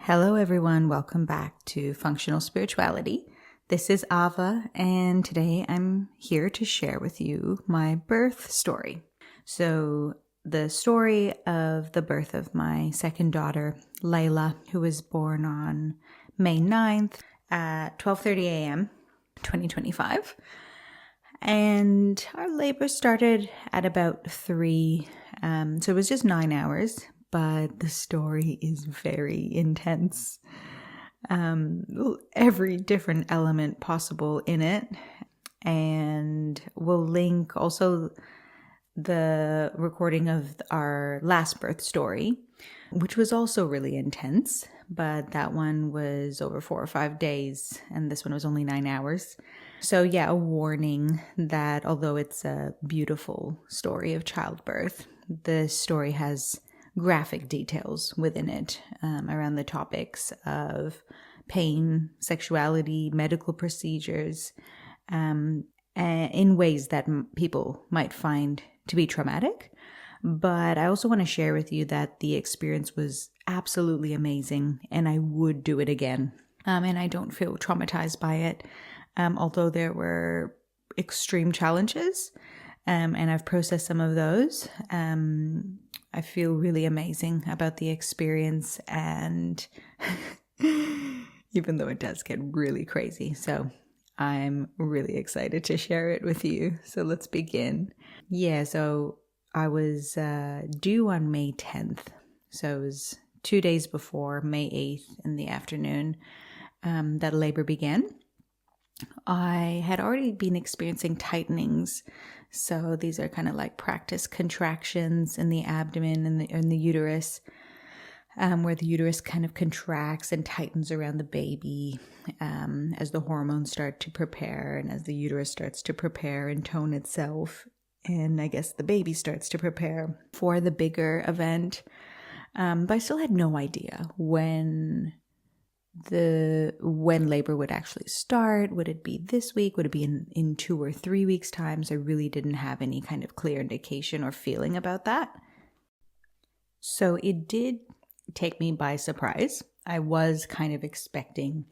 Hello everyone, welcome back to Functional Spirituality. This is Ava, and today I'm here to share with you my birth story. So the story of the birth of my second daughter, Leila, who was born on May 9th at 12:30 a.m., 2025. And our labor started at about 3, so it was just 9 hours. But the story is very intense. Every different element possible in it. And we'll link also the recording of our last birth story, which was also really intense. But that one was over 4 or 5 days, and this one was only 9 hours. So yeah, a warning that although it's a beautiful story of childbirth, the story has graphic details within it around the topics of pain, sexuality, medical procedures, in ways that people might find to be traumatic. But I also want to share with you that the experience was absolutely amazing and I would do it again. And I don't feel traumatized by it, although there were extreme challenges and I've processed some of those. I feel really amazing about the experience, and even though it does get really crazy. So I'm really excited to share it with you. So let's begin. Yeah, so I was due on May 10th. So it was 2 days before May 8th in the afternoon that labor began. I had already been experiencing tightenings. So these are kind of like practice contractions in the abdomen and in the uterus, where the uterus kind of contracts and tightens around the baby as the hormones start to prepare and as the uterus starts to prepare and tone itself. And I guess the baby starts to prepare for the bigger event. But I still had no idea when labor would actually start. Would it be this week? Would it be in 2 or 3 weeks' time? So I really didn't have any kind of clear indication or feeling about that. So it did take me by surprise. I was kind of expecting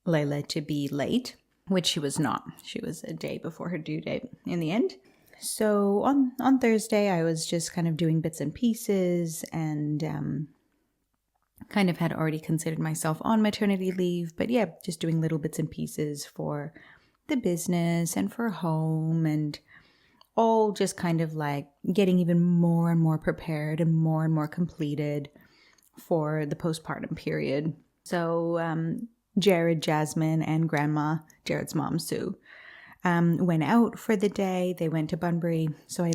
Leila to be late, which she was not. She was a day before her due date in the end. So on Thursday, I was just kind of doing bits and pieces and kind of had already considered myself on maternity leave, but yeah, just doing little bits and pieces for the business and for home and all just kind of like getting even more and more prepared and more completed for the postpartum period. So Jared, Jasmine, and Grandma, Jared's mom, Sue, went out for the day. They went to Bunbury. So I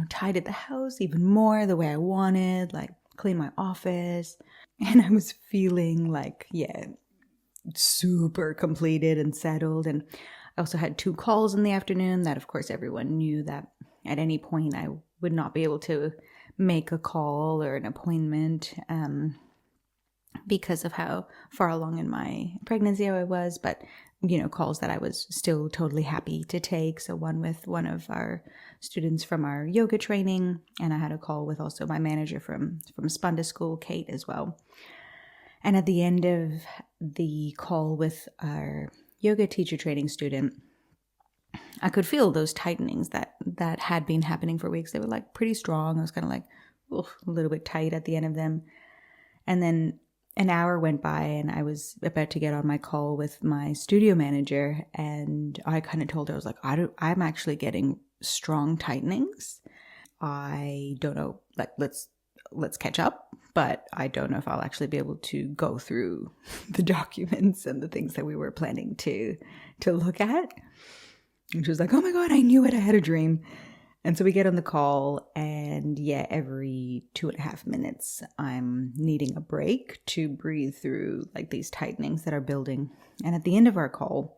tidied the house even more the way I wanted, like cleaned my office. And I was feeling super completed and settled. And I also had 2 calls in the afternoon that, of course, everyone knew that at any point I would not be able to make a call or an appointment because of how far along in my pregnancy I was. But, calls that I was still totally happy to take. So one with one of our students from our yoga training, and I had a call with also my manager from Spunda School, Kate, as well. And at the end of the call with our yoga teacher training student, I could feel those tightenings that had been happening for weeks. They were like pretty strong. I was kind of like a little bit tight at the end of them. And then an hour went by and I was about to get on my call with my studio manager, and I kind of told her, I was like, I'm actually getting strong tightenings. I don't know, like let's catch up, but I don't know if I'll actually be able to go through the documents and the things that we were planning to look at. And she was like, oh my God, I knew it. I had a dream. And so we get on the call, and every 2.5 minutes, I'm needing a break to breathe through like these tightenings that are building. And at the end of our call,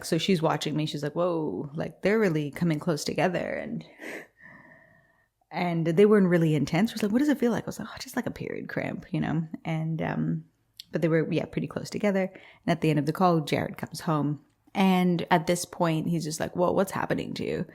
so she's watching me. She's like, whoa, like they're really coming close together. And they weren't really intense. She was like, what does it feel like? I was like, oh, just like a period cramp, And, but they were, pretty close together. And at the end of the call, Jared comes home. And at this point, he's just like, well, what's happening to you?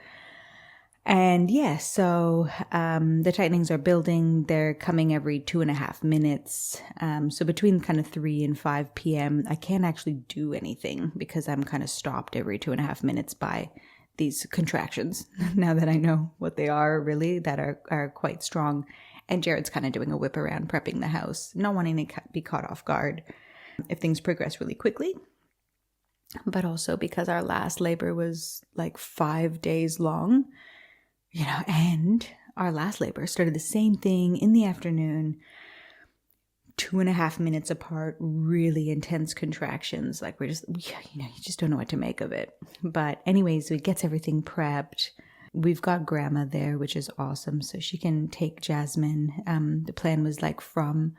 And yeah, so the tightenings are building. They're coming every 2.5 minutes. So between kind of 3 and 5 p.m., I can't actually do anything because I'm kind of stopped every 2.5 minutes by these contractions. Now that I know what they are really, that are quite strong. And Jared's kind of doing a whip around, prepping the house, not wanting to be caught off guard if things progress really quickly. But also because our last labor was like 5 days long. And our last labor started the same thing in the afternoon, 2.5 minutes apart, really intense contractions. Like you just don't know what to make of it. But anyways, it gets everything prepped. We've got grandma there, which is awesome. So she can take Jasmine. The plan was like from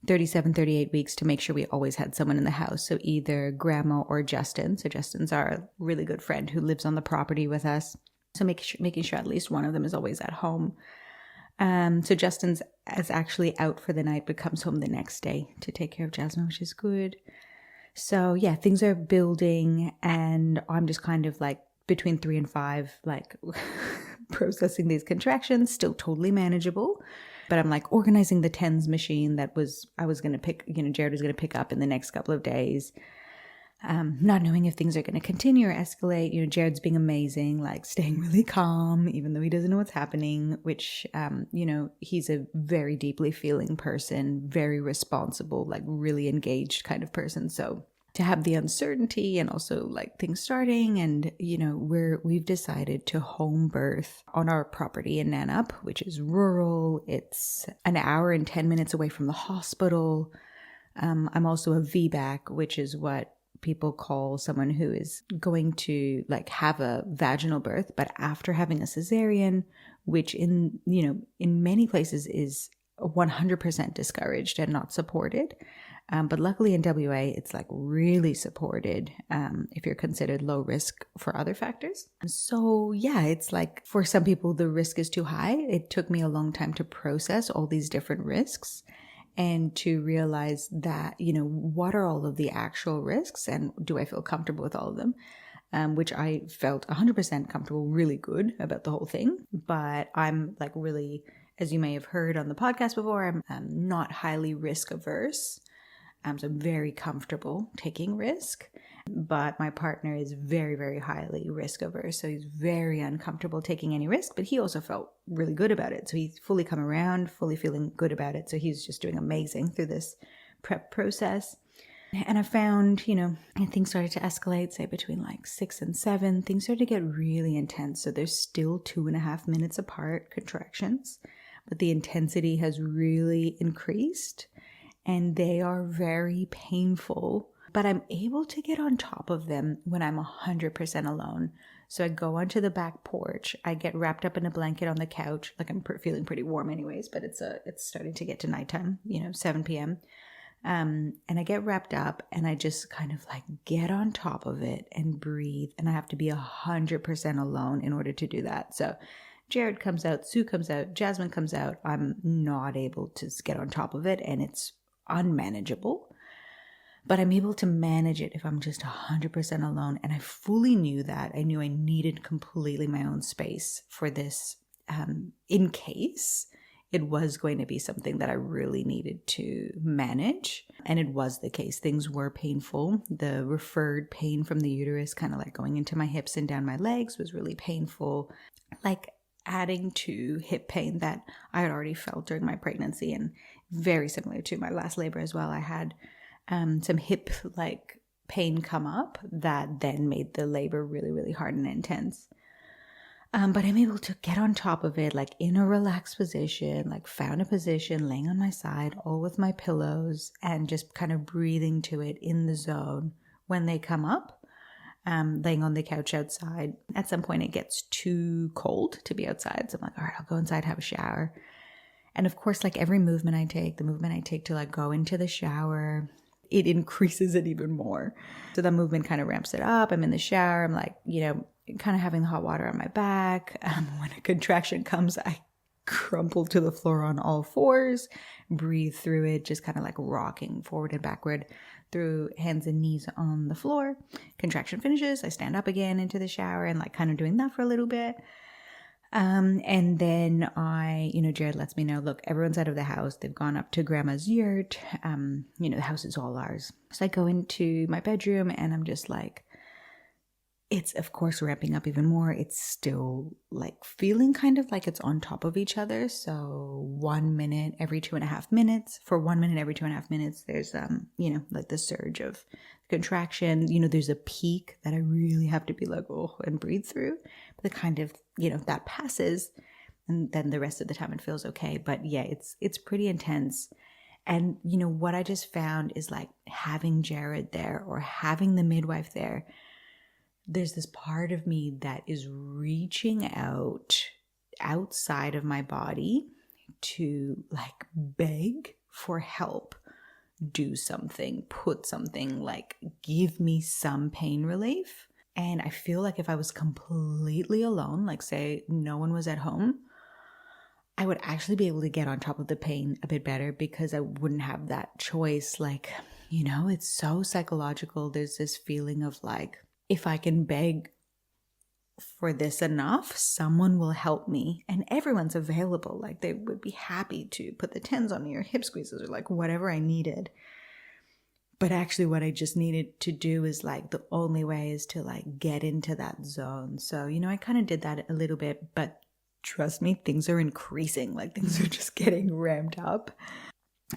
37, 38 weeks to make sure we always had someone in the house. So either grandma or Justin. So Justin's our really good friend who lives on the property with us. So making sure at least one of them is always at home. So Justin's is actually out for the night, but comes home the next day to take care of Jasmine, which is good. So yeah, things are building, and I'm just kind of like between 3 and 5, like processing these contractions, still totally manageable. But I'm like organizing the TENS machine that I was going to pick, Jared was going to pick up in the next couple of days. Not knowing if things are going to continue or escalate. Jared's being amazing, like staying really calm, even though he doesn't know what's happening, which, he's a very deeply feeling person, very responsible, like really engaged kind of person. So to have the uncertainty and also like things starting, and, we've decided to home birth on our property in Nanup, which is rural. It's an hour and 10 minutes away from the hospital. I'm also a VBAC, which is what people call someone who is going to like have a vaginal birth, but after having a cesarean, which in many places is 100% discouraged and not supported. But luckily in WA, it's like really supported if you're considered low risk for other factors. So yeah, it's like for some people, the risk is too high. It took me a long time to process all these different risks and to realize that, what are all of the actual risks and do I feel comfortable with all of them? Which I felt 100% comfortable, really good about the whole thing. But I'm like really, as you may have heard on the podcast before, I'm not highly risk averse. So I'm very comfortable taking risk, but my partner is very, very highly risk averse. So he's very uncomfortable taking any risk, but he also felt really good about it. So he's fully come around, fully feeling good about it. So he's just doing amazing through this prep process. And I found, things started to escalate, say between like 6 and 7, things started to get really intense. So there's still 2.5 minutes apart contractions, but the intensity has really increased. And they are very painful, but I'm able to get on top of them when I'm 100% alone. So I go onto the back porch, I get wrapped up in a blanket on the couch, like I'm feeling pretty warm anyways, but it's starting to get to nighttime, 7 p.m. And I get wrapped up and I just kind of like get on top of it and breathe. And I have to be 100% alone in order to do that. So Jared comes out, Sue comes out, Jasmine comes out. I'm not able to get on top of it, and it's unmanageable, but I'm able to manage it if I'm just 100% alone. And I fully knew that. I knew I needed completely my own space for this, in case it was going to be something that I really needed to manage. And it was the case. Things were painful. The referred pain from the uterus, kind of like going into my hips and down my legs, was really painful. Like adding to hip pain that I had already felt during my pregnancy, and very similar to my last labor as well. I had some hip like pain come up that then made the labor really, really hard and intense. But I'm able to get on top of it, like in a relaxed position, like found a position, laying on my side, all with my pillows, and just kind of breathing to it in the zone when they come up. Laying on the couch outside. At some point it gets too cold to be outside. So I'm like, all right, I'll go inside, have a shower. And of course, like every movement I take, the movement I take to like go into the shower, it increases it even more. So that movement kind of ramps it up. I'm in the shower. I'm like, kind of having the hot water on my back. When a contraction comes, I crumple to the floor on all fours, breathe through it, just kind of like rocking forward and backward through hands and knees on the floor. Contraction finishes. I stand up again into the shower and like kind of doing that for a little bit. And then Jared lets me know, look, everyone's out of the house. They've gone up to grandma's yurt. The house is all ours. So I go into my bedroom and I'm just like, it's of course ramping up even more. It's still like feeling kind of like it's on top of each other. So 1 minute every 2.5 minutes. For 1 minute every 2.5 minutes, there's like the surge of contraction. There's a peak that I really have to be like, oh, and breathe through. But the kind of, that passes, and then the rest of the time it feels okay. But yeah, it's pretty intense. And what I just found is like having Jared there or having the midwife there, there's this part of me that is reaching out outside of my body to like beg for help, do something, put something, like give me some pain relief. And I feel like if I was completely alone, like say no one was at home, I would actually be able to get on top of the pain a bit better because I wouldn't have that choice. Like, it's so psychological. There's this feeling of like, if I can beg for this enough, someone will help me, and everyone's available. Like they would be happy to put the TENS on me or hip squeezes or like whatever I needed. But actually what I just needed to do is like the only way is to like get into that zone. So, I kind of did that a little bit, but trust me, things are increasing. Like things are just getting ramped up.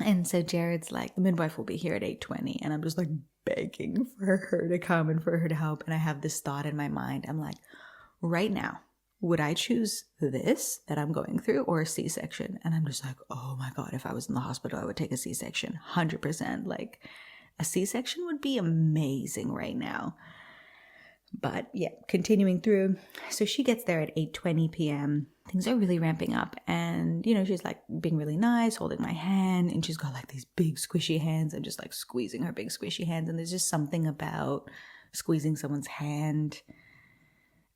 And so Jared's like, the midwife will be here at 8:20. And I'm just like begging for her to come and for her to help. And I have this thought in my mind. I'm like, right now, would I choose this that I'm going through or a C-section? And I'm just like, oh my God, if I was in the hospital, I would take a C-section. 100%. Like a C-section would be amazing right now. But yeah, continuing through. So she gets there at 8:20 p.m. Things are really ramping up. And, she's like being really nice, holding my hand. And she's got like these big squishy hands. I'm just like squeezing her big squishy hands. And there's just something about squeezing someone's hand.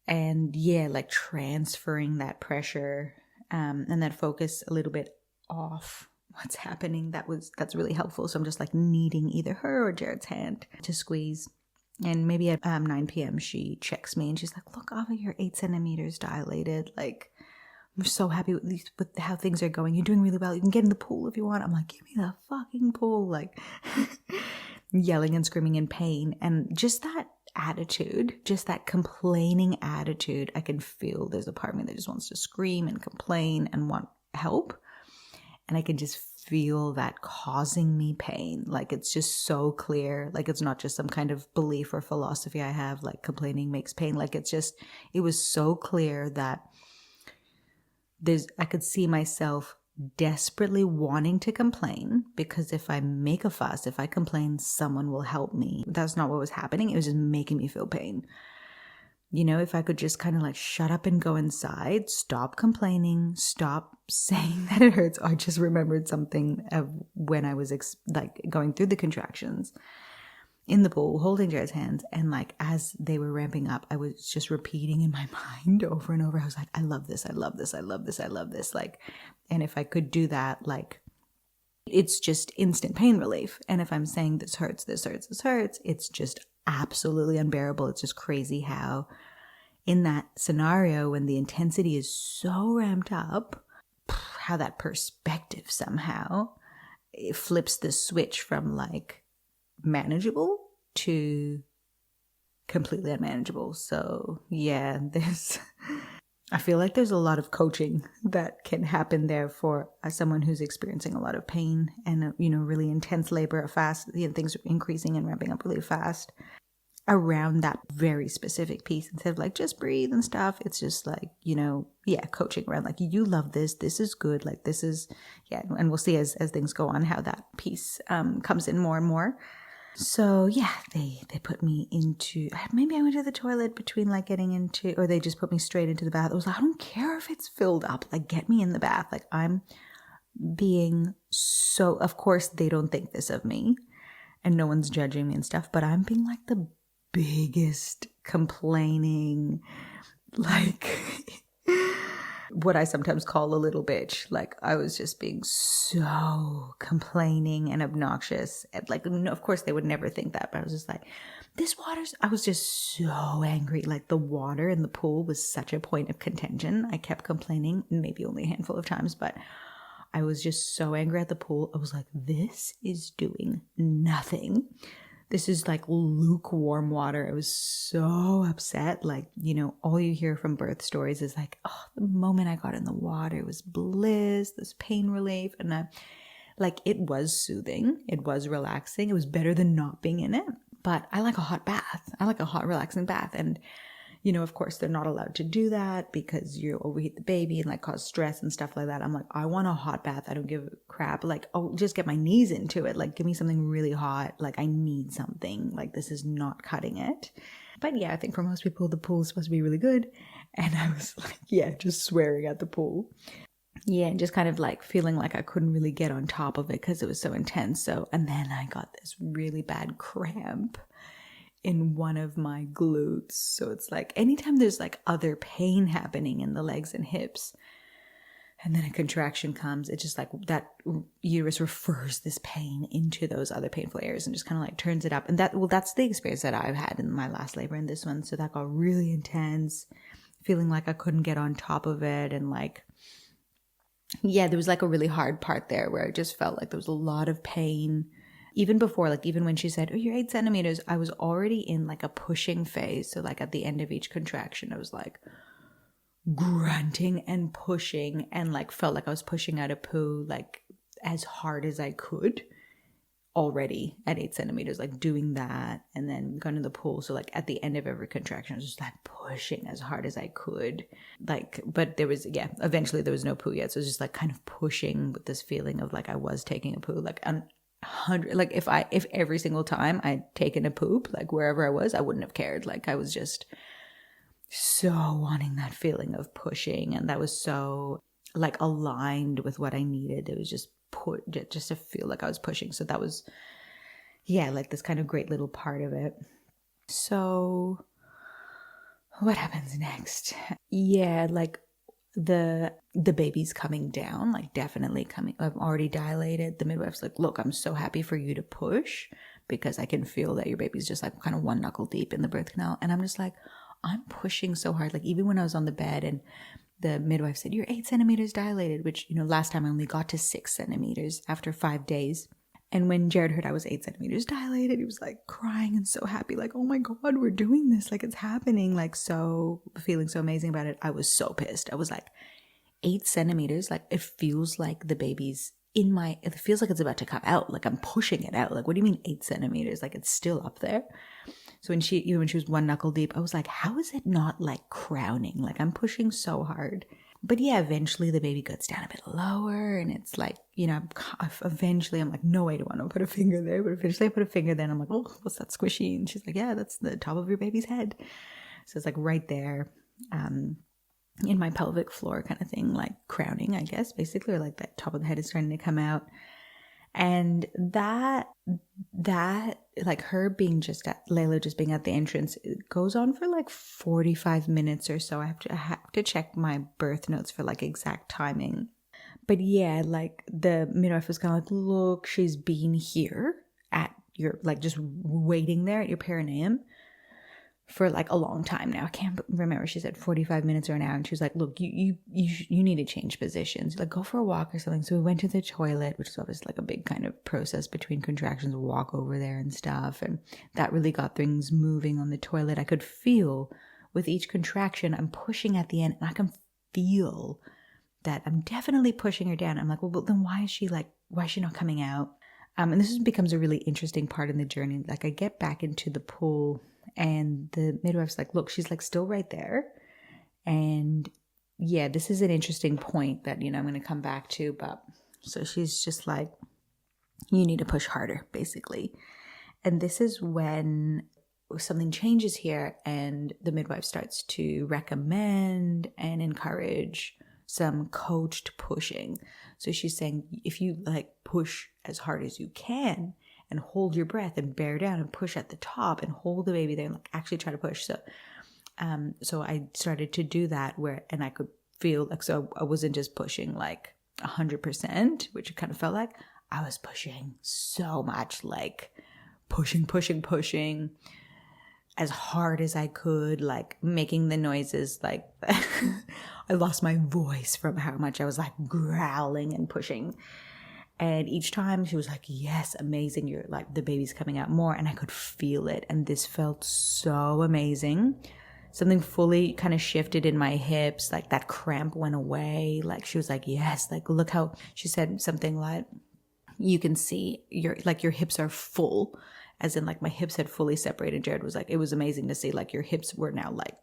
And yeah, like transferring that pressure and that focus a little bit off what's happening. That's really helpful. So I'm just like needing either her or Jared's hand to squeeze. And maybe at 9 p.m. she checks me and she's like, look, Ava, you're 8 centimeters dilated. Like, I'm so happy with how things are going. You're doing really well. You can get in the pool if you want. I'm like, give me the fucking pool. Like yelling and screaming in pain. And just that attitude, just that complaining attitude, I can feel there's a part of me that just wants to scream and complain and want help. And I can just feel that causing me pain. Like it's just so clear. Like it's not just some kind of belief or philosophy I have, like complaining makes pain. Like it was so clear that I could see myself desperately wanting to complain because if I make a fuss, if I complain, someone will help me. That's not what was happening. It was just making me feel pain. If I could just kind of like shut up and go inside, stop complaining, stop saying that it hurts. I just remembered something of when I was like going through the contractions in the pool, holding Jared's hands. And like, as they were ramping up, I was just repeating in my mind over and over. I was like, I love this. I love this. I love this. I love this. Like, and if I could do that, like, it's just instant pain relief. And if I'm saying this hurts, this hurts, this hurts, it's just absolutely unbearable. It's just crazy how in that scenario, when the intensity is so ramped up, how that perspective somehow it flips the switch from like manageable to completely unmanageable. So yeah, I feel like there's a lot of coaching that can happen there for someone who's experiencing a lot of pain and, really intense labor, fast, things are increasing and ramping up really fast around that very specific piece. Instead of like, just breathe and stuff. It's just like, coaching around like, you love this. This is good. Like this is, yeah. And we'll see as things go on how that piece comes in more and more. So yeah, they put me into, maybe I went to the toilet between like getting into, or they just put me straight into the bath. I was like, I don't care if it's filled up, like get me in the bath. Like I'm being so, of course they don't think this of me and no one's judging me and stuff, but I'm being like the biggest complaining, like what I sometimes call a little bitch. Like I was just being so complaining and obnoxious. And like, no, of course they would never think that, but I was just like I was just so angry. Like the water in the pool was such a point of contention. I kept complaining, maybe only a handful of times, but I was just so angry at the pool. I was like, this is doing nothing. This is like lukewarm water. I was so upset. Like, all you hear from birth stories is like, oh, the moment I got in the water, it was bliss, this pain relief. And it was soothing. It was relaxing. It was better than not being in it. But I like a hot bath. I like a hot, relaxing bath. And, of course, they're not allowed to do that because you overheat the baby and cause stress and stuff like that. I'm like, I want a hot bath. I don't give a crap. I'll just get my knees into it. Give me something really hot. I need something. This is not cutting it. But yeah, I think for most people, the pool is supposed to be really good. And I was just swearing at the pool. Yeah, and just kind of feeling like I couldn't really get on top of it because it was so intense. And then I got this really bad cramp in one of my glutes. So it's anytime there's other pain happening in the legs and hips, and then a contraction comes, it's just that uterus refers this pain into those other painful areas and just kind of turns it up. And that's the experience that I've had in my last labor and this one. So that got really intense, feeling like I couldn't get on top of it. And there was a really hard part there where I just felt like there was a lot of pain. Even before, even when she said, oh, you're 8 centimeters, I was already in a pushing phase. So at the end of each contraction, I was grunting and pushing and felt like I was pushing out a poo as hard as I could already at 8 centimeters, doing that and then going to the pool. So at the end of every contraction, I was just pushing as hard as I could. But there was, eventually there was no poo yet. So it was just kind of pushing with this feeling of I was taking a poo, if every single time I'd taken a poop, wherever I was, I wouldn't have cared. I was just so wanting that feeling of pushing, and that was so aligned with what I needed. It was just just to feel like I was pushing. So that was this kind of great little part of it. So what happens next? The baby's coming down, definitely coming. I've already dilated. The midwife's look, I'm so happy for you to push because I can feel that your baby's just kind of one knuckle deep in the birth canal. And I'm just I'm pushing so hard. Even when I was on the bed and the midwife said, you're 8 centimeters dilated, which, last time I only got to 6 centimeters after 5 days. And when Jared heard I was 8 centimeters dilated, he was crying and so happy, oh my God, we're doing this. It's happening, so feeling so amazing about it. I was so pissed. I was 8 centimeters, it feels like the baby's it feels like it's about to come out. I'm pushing it out. What do you mean 8 centimeters? It's still up there. So when she was one knuckle deep, I was how is it not crowning? I'm pushing so hard. But yeah, eventually the baby gets down a bit lower and it's eventually I'm no, I don't want to put a finger there. But eventually I put a finger there and I'm oh, what's that squishy? And she's yeah, that's the top of your baby's head. So it's right there in my pelvic floor kind of thing, crowning, I guess, basically, or that top of the head is starting to come out. And that her being Leila just being at the entrance, it goes on for 45 minutes or so. I have to check my birth notes for exact timing. But yeah, the midwife was kind of look, she's been here at your, just waiting there at your perineum for a long time now. I can't remember. She said 45 minutes or an hour. And she was look, you need to change positions. Go for a walk or something. So we went to the toilet, which is obviously a big kind of process between contractions, walk over there and stuff. And that really got things moving on the toilet. I could feel with each contraction, I'm pushing at the end and I can feel that I'm definitely pushing her down. I'm well, then why is she not coming out? And this becomes a really interesting part in the journey. I get back into the pool and the midwife's look, she's still right there. And yeah, this is an interesting point that, I'm going to come back to. But so she's just you need to push harder, basically. And this is when something changes here and the midwife starts to recommend and encourage some coached pushing. So she's saying, if you push as hard as you can and hold your breath and bear down and push at the top and hold the baby there and actually try to push. So I started to do that and I could feel so I wasn't just pushing 100%, which it kind of felt like. I was pushing so much, pushing. as hard as I could, like making the noises, like I lost my voice from how much I was like growling and pushing. And each time she was like, yes, amazing. You're like, the baby's coming out more. And I could feel it. And this felt so amazing. Something fully kind of shifted in my hips. Like that cramp went away. Like she was like, yes, like look how, she said something like, you can see your hips are full, as in like my hips had fully separated. Jared was like, it was amazing to see like your hips were now like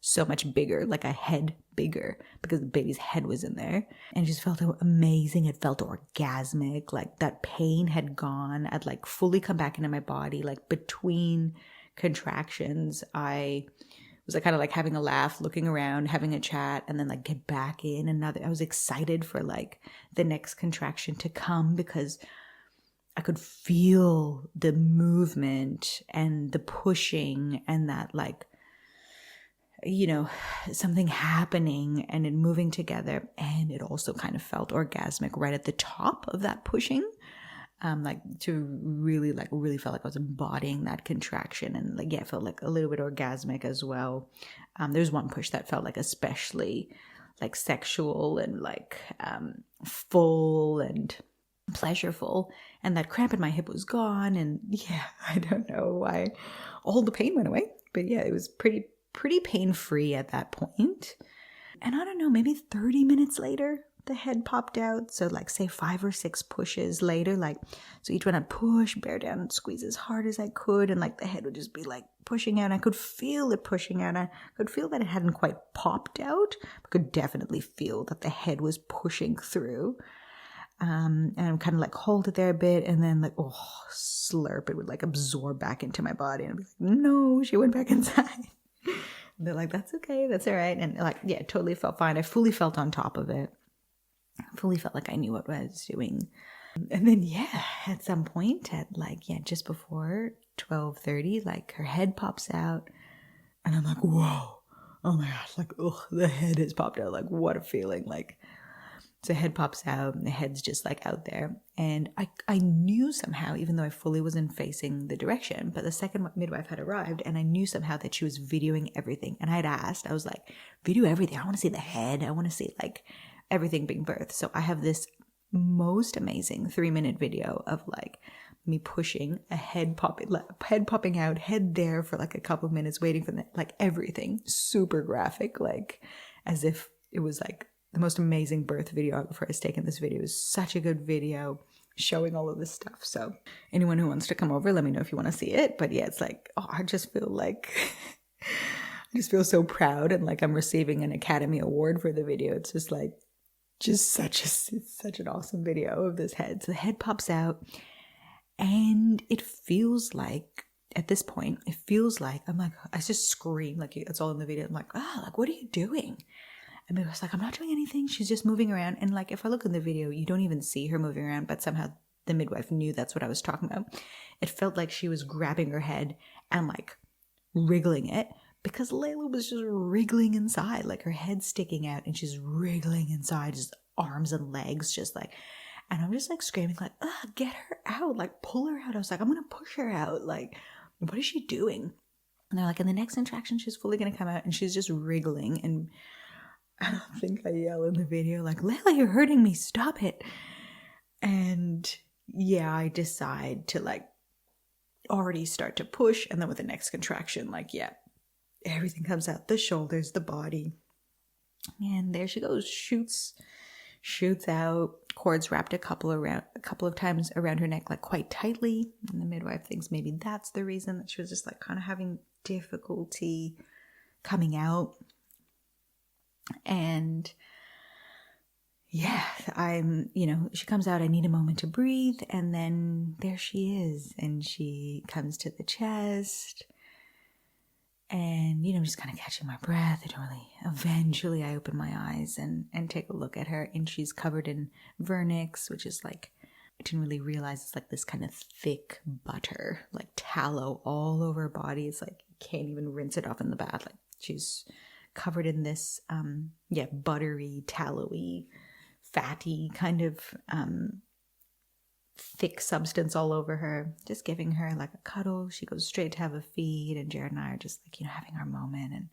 so much bigger, like a head bigger, because the baby's head was in there. And it just felt amazing. It felt orgasmic. Like that pain had gone. I'd like fully come back into my body. Like between contractions, I was like kind of like having a laugh, looking around, having a chat, and then like get back in another. I was excited for like the next contraction to come because I could feel the movement and the pushing and that like, you know, something happening and it moving together. And it also kind of felt orgasmic right at the top of that pushing. Like to really felt like I was embodying that contraction, and like, yeah, it felt like a little bit orgasmic as well. There's one push that felt like especially like sexual and like full and pleasureful, and that cramp in my hip was gone. And yeah, I don't know why all the pain went away, but yeah, it was pretty pain-free at that point. And I don't know, maybe 30 minutes later, the head popped out. So like say 5 or 6 pushes later, like, so each one I'd push, bear down, and squeeze as hard as I could. And like the head would just be like pushing out. I could feel it pushing out. I could feel that it hadn't quite popped out. I could definitely feel that the head was pushing through. And I'm kind of like hold it there a bit, and then like, oh, slurp, it would like absorb back into my body. And I'd be like, no, she went back inside. And they're like, that's okay, that's all right. And like, yeah, totally felt fine. I fully felt on top of it. Fully felt like I knew what I was doing. And then, yeah, at some point at like, yeah, just before 12:30, like her head pops out and I'm like, whoa, oh my gosh, like, oh, the head has popped out. Like, what a feeling. Like, so the head pops out and the head's just like out there. And I knew somehow, even though I fully wasn't facing the direction, but the second midwife had arrived and I knew somehow that she was videoing everything. And I had asked, I was like, video everything. I want to see the head. I want to see like everything being birthed. So I have this most amazing 3-minute video of like me pushing a head popping out, head there for like a couple of minutes, waiting for that, like everything super graphic, like as if it was like the most amazing birth videographer has taken this video. It was such a good video showing all of this stuff. So anyone who wants to come over, let me know if you want to see it. But yeah, it's like, oh, I just feel like I just feel so proud, and like I'm receiving an Academy Award for the video. It's just like it's such an awesome video of this head. So the head pops out, and it feels like at this point, it feels like I'm like, I just scream, like it's all in the video. I'm like, oh, like what are you doing? And it was like, I'm not doing anything. She's just moving around. And like, if I look in the video, you don't even see her moving around, but somehow the midwife knew that's what I was talking about. It felt like she was grabbing her head and like wriggling it, because Leila was just wriggling inside, like her head sticking out and she's wriggling inside, just arms and legs, just like, and I'm just like screaming like, get her out, like pull her out. I was like, I'm going to push her out. Like, what is she doing? And they're like, in the next contraction, she's fully going to come out, and she's just wriggling. And I think I yell in the video like, Leila, you're hurting me, stop it. And yeah, I decide to like already start to push, and then with the next contraction, like, yeah, everything comes out, the shoulders, the body, and there she goes, shoots out, cords wrapped a couple of times around her neck, like quite tightly. And the midwife thinks maybe that's the reason that she was just like kind of having difficulty coming out. And yeah, she comes out, I need a moment to breathe, and then there she is, and she comes to the chest, and, just kind of catching my breath. Eventually I open my eyes and take a look at her, and she's covered in vernix, which is like, I didn't really realize it's like this kind of thick butter, like tallow all over her body. It's like, you can't even rinse it off in the bath. Like, she's covered in this, buttery, tallowy, fatty kind of thick substance all over her, just giving her like a cuddle. She goes straight to have a feed, and Jared and I are just like, having our moment and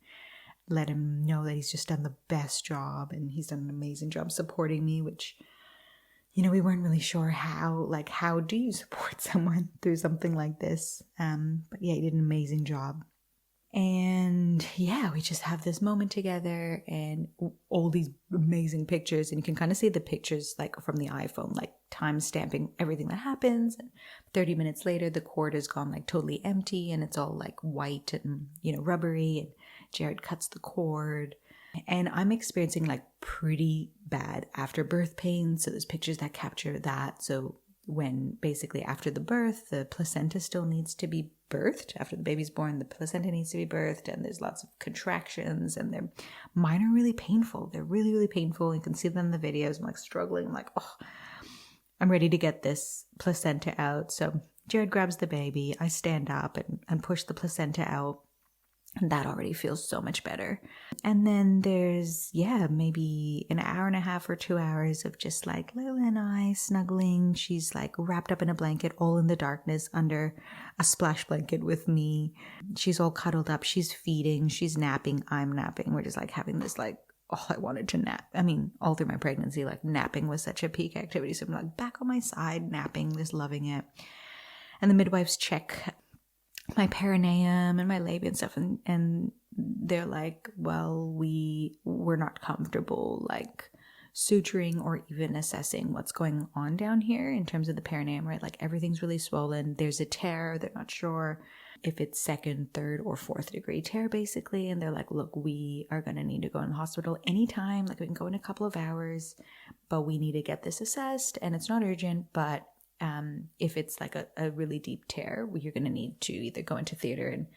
let him know that he's just done the best job, and he's done an amazing job supporting me, which, we weren't really sure how do you support someone through something like this? But yeah, he did an amazing job. And yeah, we just have this moment together and all these amazing pictures. And you can kind of see the pictures like from the iPhone, like time stamping everything that happens. And 30 minutes later, the cord has gone like totally empty and it's all like white and, rubbery. And Jared cuts the cord. And I'm experiencing like pretty bad afterbirth pain. So there's pictures that capture that. So when basically after the birth, the placenta still needs to be birthed. After the baby's born, the placenta needs to be birthed, and there's lots of contractions, and mine are really painful. They're really, really painful. You can see them in the videos. I'm like struggling. I'm like, oh, I'm ready to get this placenta out. So Jared grabs the baby. I stand up and push the placenta out. And that already feels so much better. And then there's, maybe an hour and a half or 2 hours of just like Leila and I snuggling. She's like wrapped up in a blanket, all in the darkness under a splash blanket with me. She's all cuddled up. She's feeding. She's napping. I'm napping. We're just like having this like, oh, I wanted to nap. I mean, all through my pregnancy, like napping was such a peak activity. So I'm like back on my side, napping, just loving it. And the midwives check my perineum and my labia and stuff, and they're like, well, we're not comfortable like suturing or even assessing what's going on down here in terms of the perineum, right? Like everything's really swollen. There's a tear. They're not sure if it's second, third, or fourth degree tear, basically. And they're like, look, we are going to need to go in the hospital anytime. Like we can go in a couple of hours, but we need to get this assessed, and it's not urgent, but if it's like a really deep tear, you're going to need to either go into theater and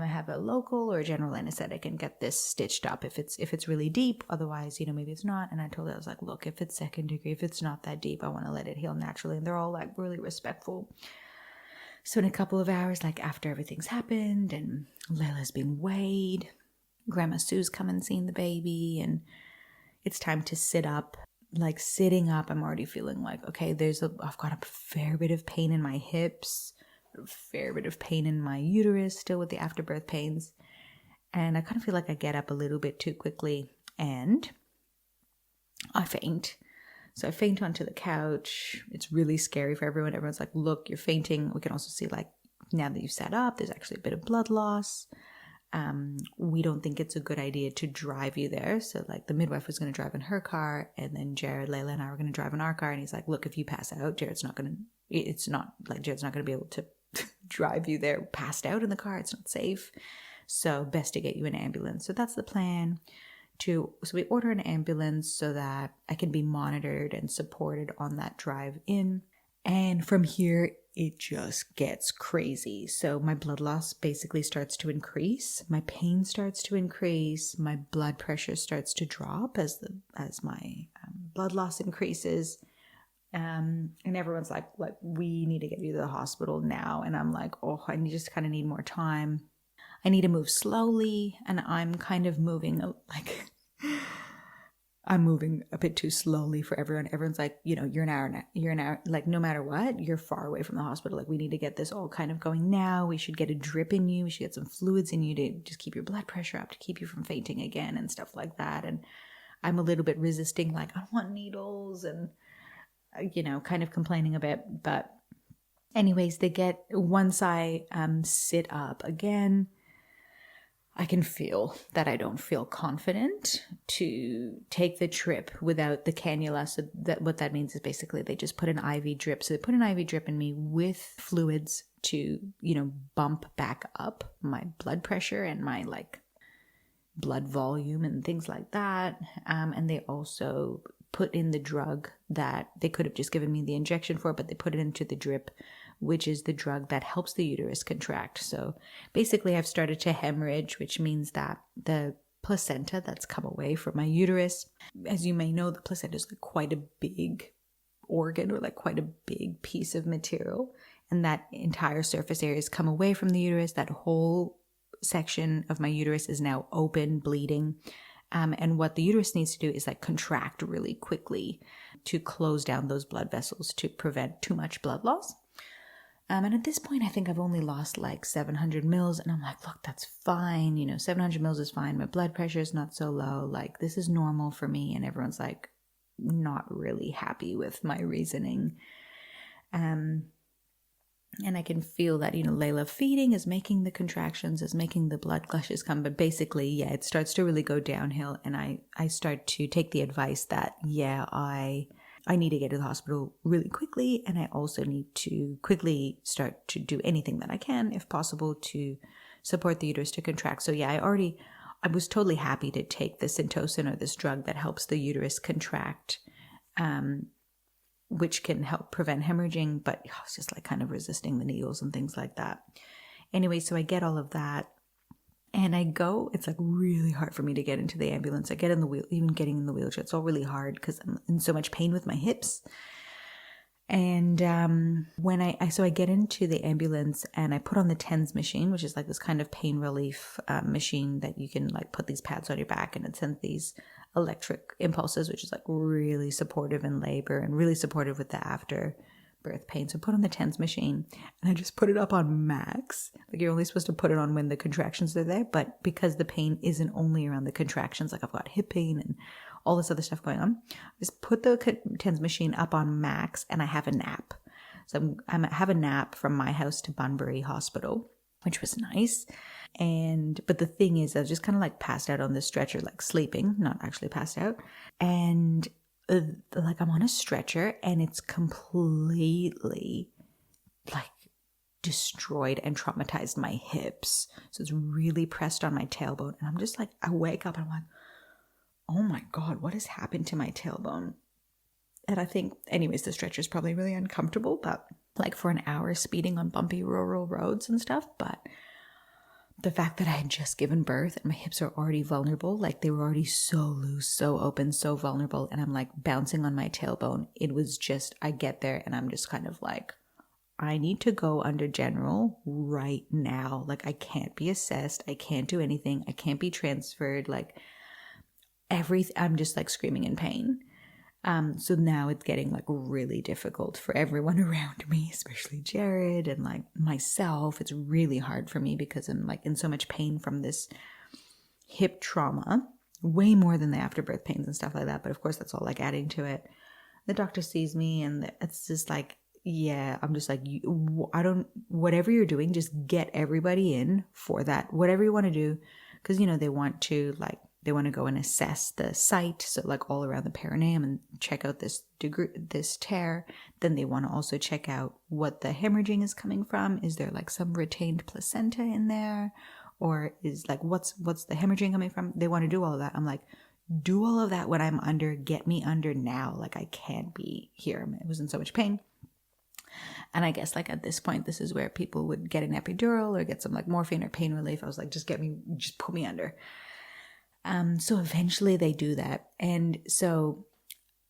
have a local or a general anesthetic and get this stitched up if it's really deep. Otherwise, maybe it's not. And I told her, I was like, look, if it's second degree, if it's not that deep, I want to let it heal naturally. And they're all like really respectful. So in a couple of hours, like after everything's happened and Leila's been weighed, Grandma Sue's come and seen the baby, and it's time to sit up. Like sitting up, I'm already feeling like, okay, I've got a fair bit of pain in my hips, a fair bit of pain in my uterus still with the afterbirth pains. And I kind of feel like I get up a little bit too quickly and I faint. So I faint onto the couch. It's really scary for everyone. Everyone's like, look, you're fainting. We can also see like now that you've sat up, there's actually a bit of blood loss. We don't think it's a good idea to drive you there. So like the midwife was going to drive in her car, and then Jared, Leila, and I were going to drive in our car. And he's like, look, if you pass out, Jared's not going to be able to drive you there passed out in the car. It's not safe. So best to get you an ambulance. So that's the plan. So we order an ambulance so that I can be monitored and supported on that drive in. And from here, it just gets crazy. So my blood loss basically starts to increase. My pain starts to increase. My blood pressure starts to drop as my blood loss increases. And everyone's like, we need to get you to the hospital now. And I'm like, oh, I just kind of need more time. I need to move slowly. And I'm kind of moving I'm moving a bit too slowly for everyone. Everyone's like, you're an hour, like no matter what, you're far away from the hospital. Like we need to get this all kind of going now. We should get a drip in you. We should get some fluids in you to just keep your blood pressure up, to keep you from fainting again and stuff like that. And I'm a little bit resisting, like I don't want needles and, kind of complaining a bit. But anyways, once I sit up again, I can feel that I don't feel confident to take the trip without the cannula. So what that means is basically they just put an IV drip. So they put an IV drip in me with fluids to, bump back up my blood pressure and my like blood volume and things like that. And they also put in the drug that they could have just given me the injection for, but they put it into the drip, which is the drug that helps the uterus contract. So basically I've started to hemorrhage, which means that the placenta that's come away from my uterus, as you may know, the placenta is like quite a big organ or like quite a big piece of material. And that entire surface area has come away from the uterus. That whole section of my uterus is now open, bleeding. And what the uterus needs to do is like contract really quickly to close down those blood vessels to prevent too much blood loss. And at this point, I think I've only lost like 700 mils. And I'm like, look, that's fine. 700 mils is fine. My blood pressure is not so low. Like, this is normal for me. And everyone's like, not really happy with my reasoning. And I can feel that, Leila feeding is making the contractions, is making the blood gushes come. But basically, yeah, it starts to really go downhill. And I start to take the advice that, I need to get to the hospital really quickly, and I also need to quickly start to do anything that I can, if possible, to support the uterus to contract. So yeah, I was totally happy to take the Syntocin, or this drug that helps the uterus contract, which can help prevent hemorrhaging, but I was just like kind of resisting the needles and things like that. Anyway, so I get all of that. And it's like really hard for me to get into the ambulance. I get in the wheel, even getting in the wheelchair, it's all really hard because I'm in so much pain with my hips. And when I get into the ambulance and I put on the TENS machine, which is like this kind of pain relief machine that you can like put these pads on your back and it sends these electric impulses, which is like really supportive in labor and really supportive with the after birth pain. So put on the TENS machine and I just put it up on max. Like, you're only supposed to put it on when the contractions are there, but because the pain isn't only around the contractions, like I've got hip pain and all this other stuff going on, just put the TENS machine up on max and I have a nap. So I have a nap from my house to Bunbury Hospital, which was nice. But the thing is, I was just kind of like passed out on the stretcher, like sleeping, not actually passed out. And like I'm on a stretcher and it's completely like destroyed and traumatized my hips. So it's really pressed on my tailbone. And I'm just like, I wake up and I'm like, oh my God, what has happened to my tailbone? And I think, anyways, the stretcher is probably really uncomfortable, but like for an hour speeding on bumpy rural roads and stuff. But the fact that I had just given birth and my hips are already vulnerable, like they were already so loose, so open, so vulnerable, and I'm like bouncing on my tailbone. It was just, I get there and I'm just kind of like, I need to go under general right now. Like, I can't be assessed. I can't do anything. I can't be transferred. Like, I'm just like screaming in pain. So now it's getting like really difficult for everyone around me, especially Jared and like myself. It's really hard for me because I'm like in so much pain from this hip trauma, way more than the afterbirth pains and stuff like that. But of course, that's all like adding to it. The doctor sees me and it's just like, yeah, I'm just like, whatever you're doing, just get everybody in for that, whatever you want to do. Because, they want to go and assess the site, so like all around the perineum, and check out this tear. Then they want to also check out what the hemorrhaging is coming from. Is there like some retained placenta in there, or is like what's the hemorrhaging coming from? They want to do all of that. I'm like, do all of that when I'm under. Get me under now. Like, I can't be here. I was in so much pain. And I guess like at this point, this is where people would get an epidural or get some like morphine or pain relief. I was like, just put me under. So eventually they do that. And so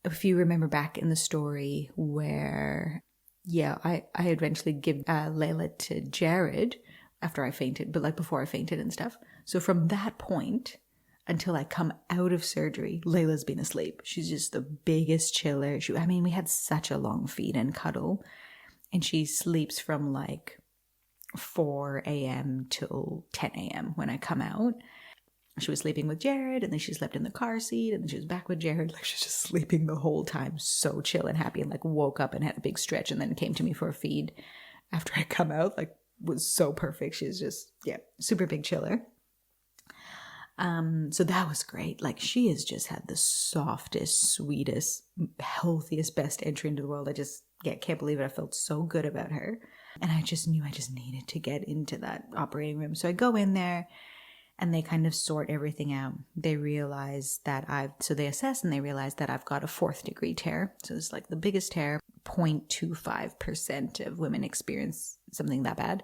if you remember back in the story where, I eventually give Leila to Jared after I fainted, but like before I fainted and stuff. So from that point until I come out of surgery, Leila's been asleep. She's just the biggest chiller. We had such a long feed and cuddle, and she sleeps from like 4 a.m. till 10 a.m. when I come out. She was sleeping with Jared, and then she slept in the car seat, and then she was back with Jared. Like, she's just sleeping the whole time, so chill and happy, and like woke up and had a big stretch and then came to me for a feed after I come out. Like, was so perfect. She's just, super big chiller. So that was great. Like, she has just had the softest, sweetest, healthiest, best entry into the world. I just, can't believe it. I felt so good about her. And I just knew I just needed to get into that operating room. So I go in there, and they kind of sort everything out. They realize that they assess and they realize that I've got a 4th degree tear. So it's like the biggest tear. 0.25% of women experience something that bad,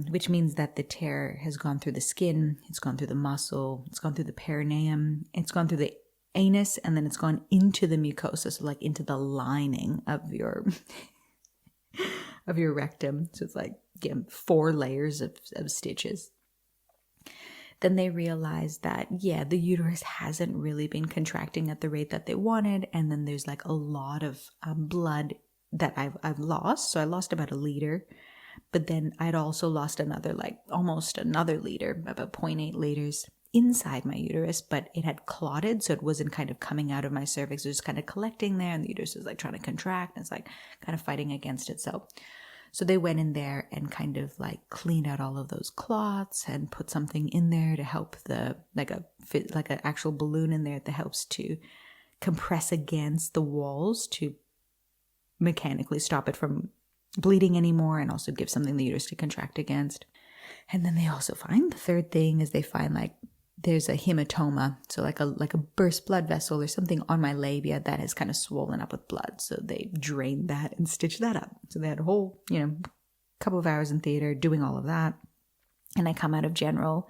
which means that the tear has gone through the skin, it's gone through the muscle, it's gone through the perineum, it's gone through the anus, and then it's gone into the mucosa, so like into the lining of your rectum. So it's like 4 layers of stitches. then they realized that, yeah, the uterus hasn't really been contracting at the rate that they wanted. And then there's like a lot of blood that I've lost. So I lost about 1 liter, but then I'd also lost another, like almost another liter, about 0.8 liters inside my uterus, but it had clotted. So it wasn't kind of coming out of my cervix. It was kind of collecting there, and the uterus was like trying to contract. And it's like kind of fighting against it. So they went in there and kind of like cleaned out all of those clots and put something in there to help like an actual balloon in there that helps to compress against the walls to mechanically stop it from bleeding anymore, and also give something the uterus to contract against. And then they also find, the third thing is they find like there's a hematoma, so like a burst blood vessel or something on my labia that has kind of swollen up with blood. So they drained that and stitched that up. So they had a whole, couple of hours in theater doing all of that. And I come out of general,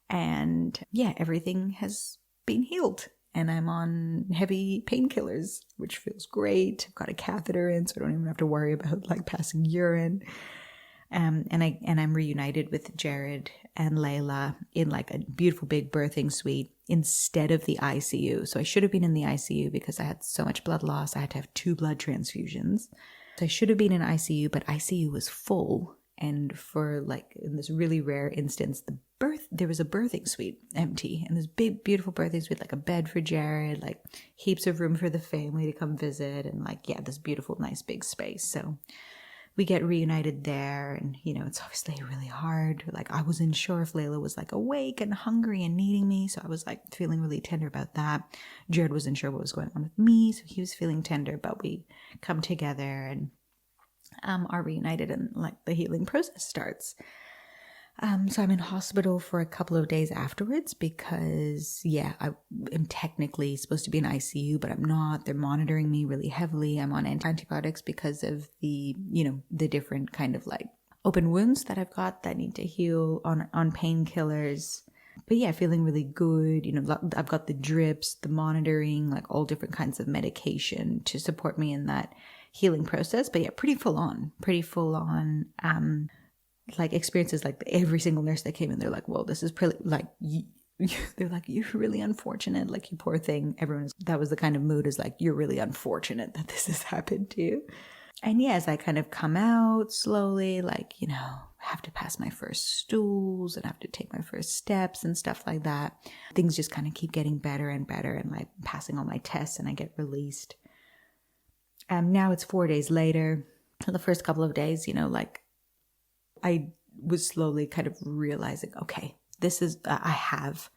and yeah, everything has been healed. And I'm on heavy painkillers, which feels great. I've got a catheter in, so I don't even have to worry about like passing urine. And I'm reunited with Jared and Leila in like a beautiful big birthing suite instead of the ICU. So I should have been in the ICU because I had so much blood loss. I had to have 2 blood transfusions. So I should have been in ICU, but ICU was full. And for like, in this really rare instance, there was a birthing suite empty, and this big, beautiful birthing suite, like a bed for Jared, like heaps of room for the family to come visit, and like, yeah, this beautiful, nice big space. So we get reunited there, and it's obviously really hard. Like, I wasn't sure if Leila was like awake and hungry and needing me, so I was like feeling really tender about that. Jared wasn't sure what was going on with me, so he was feeling tender, but we come together and are reunited, and like the healing process starts. So I'm in hospital for a couple of days afterwards because, yeah, I am technically supposed to be in ICU, but I'm not. They're monitoring me really heavily. I'm on antibiotics because of the different kind of like open wounds that I've got that need to heal on painkillers. But yeah, feeling really good. I've got the drips, the monitoring, like all different kinds of medication to support me in that healing process. But yeah, pretty full on. Like experiences, like every single nurse that came in, they're like, whoa, this is pretty, like, they're like, you're really unfortunate, like, you poor thing. That was the kind of mood, is like, you're really unfortunate that this has happened to you. And yeah, as I kind of come out slowly, like, have to pass my first stools and have to take my first steps and stuff like that, things just kind of keep getting better and better, and like passing all my tests, and I get released. Now it's 4 days later. The first couple of days, I was slowly kind of realizing, okay, this is, I have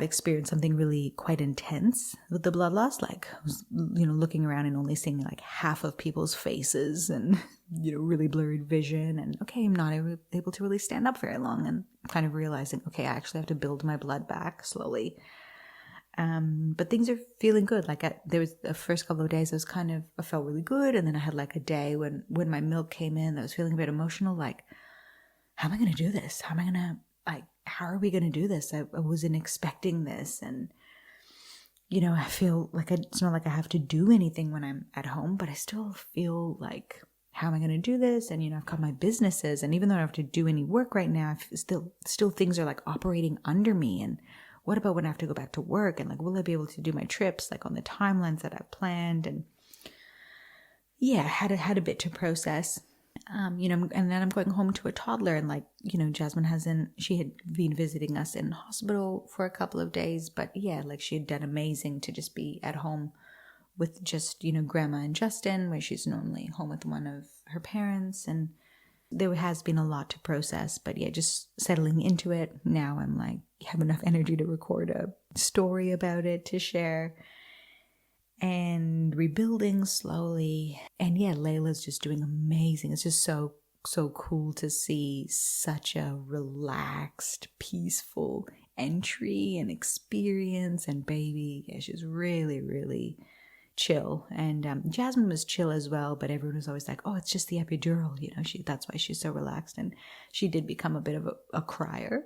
experienced something really quite intense with the blood loss. Like, looking around and only seeing like half of people's faces, and, really blurred vision. And okay, I'm not able to really stand up very long, and kind of realizing, okay, I actually have to build my blood back slowly. But things are feeling good. Like, there was the first couple of days I felt really good. And then I had like a day when my milk came in, I was feeling a bit emotional. Like, how am I going to do this? How are we going to do this? I wasn't expecting this. And, I feel like it's not like I have to do anything when I'm at home, but I still feel like, how am I going to do this? And, I've got my businesses, and even though I don't have to do any work right now, still things are like operating under me. And what about when I have to go back to work? And like, will I be able to do my trips like on the timelines that I've planned? And yeah, I had a bit to process. And then I'm going home to a toddler, and like, Jasmine she had been visiting us in hospital for a couple of days, but yeah, like she had done amazing to just be at home with just, Grandma and Justin, where she's normally home with one of her parents. And there has been a lot to process, but yeah, just settling into it. Now I'm like, have enough energy to record a story about it to share, and rebuilding slowly. And yeah, Leila's just doing amazing. It's just so cool to see such a relaxed, peaceful entry and experience. And baby, yeah, she's really, really chill. And Jasmine was chill as well, but everyone was always like, oh, it's just the epidural, that's why she's so relaxed. And she did become a bit of a crier.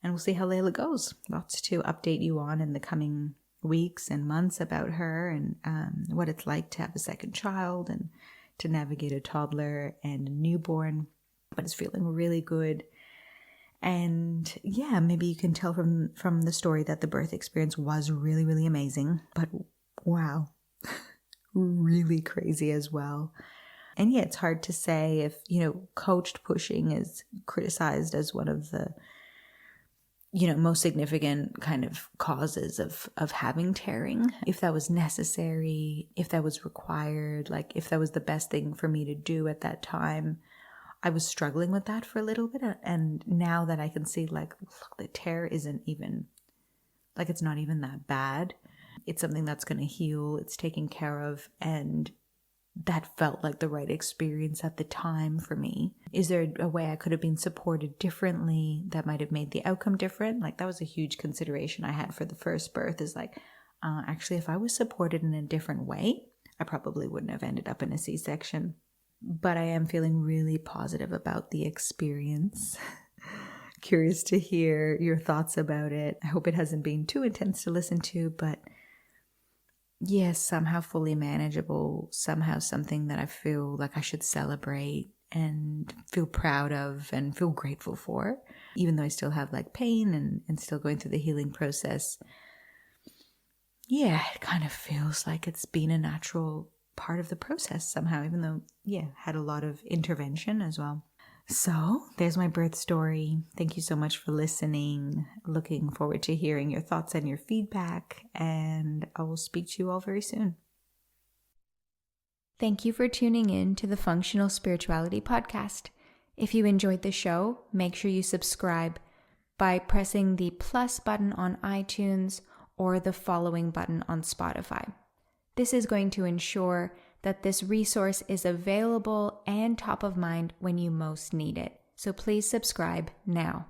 And we'll see how Leila goes. Lots to update you on in the coming weeks and months about her, and what it's like to have a second child and to navigate a toddler and a newborn. But it's feeling really good. And yeah, maybe you can tell from the story that the birth experience was really, really amazing. But wow, really crazy as well. And yeah, it's hard to say if, coached pushing is criticized as one of the, most significant kind of causes of having tearing. If that was necessary, if that was required, like if that was the best thing for me to do at that time. I was struggling with that for a little bit. And now that I can see, like, look, the tear isn't even, like, it's not even that bad. It's something that's going to heal. It's taken care of. And that felt like the right experience at the time for me. Is there a way I could have been supported differently that might have made the outcome different? Like, that was a huge consideration I had for the first birth, is like, actually, if I was supported in a different way, I probably wouldn't have ended up in a C-section. But I am feeling really positive about the experience. Curious to hear your thoughts about it. I hope it hasn't been too intense to listen to, but yes, somehow fully manageable, somehow something that I feel like I should celebrate and feel proud of and feel grateful for, even though I still have like pain and still going through the healing process. Yeah, it kind of feels like it's been a natural part of the process somehow, even though, had a lot of intervention as well. So there's my birth story. Thank you so much for listening. Looking forward to hearing your thoughts and your feedback, and I will speak to you all very soon. Thank you for tuning in to the Functional Spirituality Podcast. If you enjoyed the show, make sure you subscribe by pressing the plus button on iTunes or the following button on Spotify. This is going to ensure that this resource is available and top of mind when you most need it. So please subscribe now.